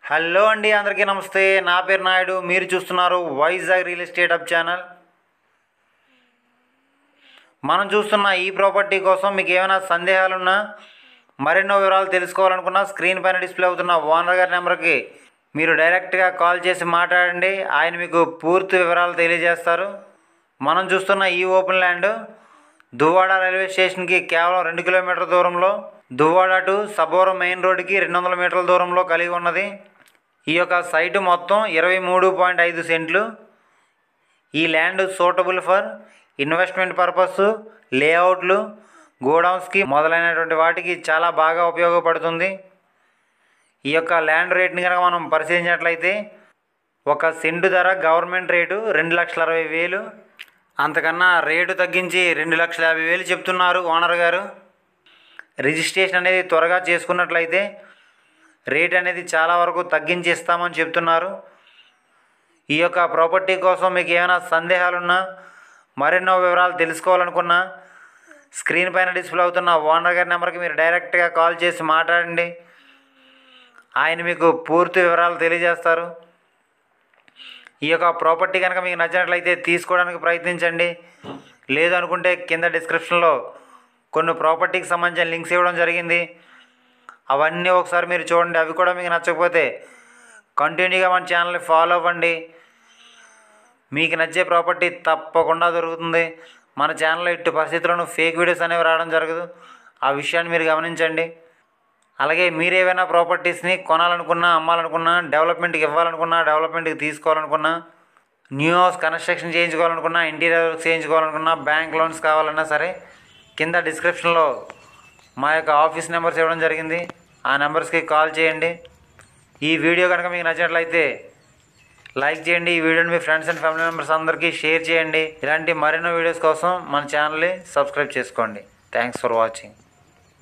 Hello అండి, అందరికీ నమస్తే. నా పేరు నాయుడు. మీరు చూస్తున్నారు Vizag real estate hub channel. మనం చూస్తున్న ఈ ప్రాపర్టీ కోసం మీకు ఏమైనా సందేహాలున్నా, మరెన్నో వివరాలు తెలుసుకోవాలనుకున్నా స్క్రీన్ పైన డిస్ప్లే అవుతున్న ఓనర్ గారి నెంబర్కి మీరు డైరెక్ట్గా కాల్ చేసి మాట్లాడండి. ఆయన మీకు పూర్తి వివరాలు తెలియజేస్తారు. మనం చూస్తున్న ఈ ఓపెన్ ల్యాండ్ దువ్వాడ రైల్వే స్టేషన్కి కేవలం 2 కిలోమీటర్ల దూరంలో, దువ్వాడ టు సబ్బవరం మెయిన్ రోడ్డుకి 200 మీటర్ల దూరంలో కలిగి ఉన్నది. ఈ యొక్క సైటు మొత్తం 23.5 సెంట్లు. ఈ land suitable for investment purpose, లేఅవుట్లు, గోడౌన్స్కి మొదలైనటువంటి వాటికి చాలా బాగా ఉపయోగపడుతుంది. ఈ యొక్క ల్యాండ్ రేట్ని కనుక మనం పరిశీలించినట్లయితే ఒక సెంటు ధర గవర్నమెంట్ రేటు 2,60,000. అంతకన్నా రేటు తగ్గించి 2,50,000 చెప్తున్నారు ఓనర్ గారు. రిజిస్ట్రేషన్ అనేది త్వరగా చేసుకున్నట్లయితే రేట్ అనేది చాలా వరకు తగ్గించి ఇస్తామని చెప్తున్నారు. ఈ యొక్క ప్రాపర్టీ కోసం మీకు ఏమైనా సందేహాలున్నా, మరెన్నో వివరాలు తెలుసుకోవాలనుకున్నా స్క్రీన్ పైన డిస్ప్లే అవుతున్న ఓనర్ గారి నెంబర్కి మీరు డైరెక్ట్గా కాల్ చేసి మాట్లాడండి. ఆయన మీకు పూర్తి వివరాలు తెలియజేస్తారు. ఈ యొక్క ప్రాపర్టీ కనుక మీకు నచ్చినట్లయితే తీసుకోవడానికి ప్రయత్నించండి. లేదు అనుకుంటే కింద డిస్క్రిప్షన్లో కొన్ని ప్రాపర్టీకి సంబంధించిన లింక్స్ ఇవ్వడం జరిగింది. అవన్నీ ఒకసారి మీరు చూడండి. అవి కూడా మీకు నచ్చకపోతే కంటిన్యూగా మన ఛానల్ని ఫాలో అవ్వండి. మీకు నచ్చే ప్రాపర్టీ తప్పకుండా దొరుకుతుంది. మన ఛానల్లో ఇట్టి పరిస్థితుల్లోనూ ఫేక్ వీడియోస్ అనేవి రావడం జరగదు. ఆ విషయాన్ని మీరు గమనించండి. అలాగే మీరు ఏవైనా ప్రాపర్టీస్ని కొనాలనుకున్నా, అమ్మాలనుకున్నా, డెవలప్మెంట్కి ఇవ్వాలనుకున్నా, డెవలప్మెంట్కి తీసుకోవాలనుకున్నా, న్యూ హౌస్ కన్స్ట్రక్షన్ చేయించుకోవాలనుకున్నా, ఇంటీరియర్ వర్క్ చేయించుకోవాలనుకున్నా, బ్యాంక్ లోన్స్ కావాలన్నా సరే కింద డిస్క్రిప్షన్లో మా యొక్క ఆఫీస్ నెంబర్స్ ఇవ్వడం జరిగింది. ఆ నెంబర్స్కి కాల్ చేయండి. ఈ వీడియో కనుక మీకు నచ్చినట్లయితే లైక్ చేయండి. ఈ వీడియోని మీ ఫ్రెండ్స్ అండ్ ఫ్యామిలీ మెంబర్స్ అందరికీ షేర్ చేయండి. ఇలాంటి మరెన్నో వీడియోస్ కోసం మన ఛానల్ని సబ్స్క్రైబ్ చేసుకోండి. Thanks for watching.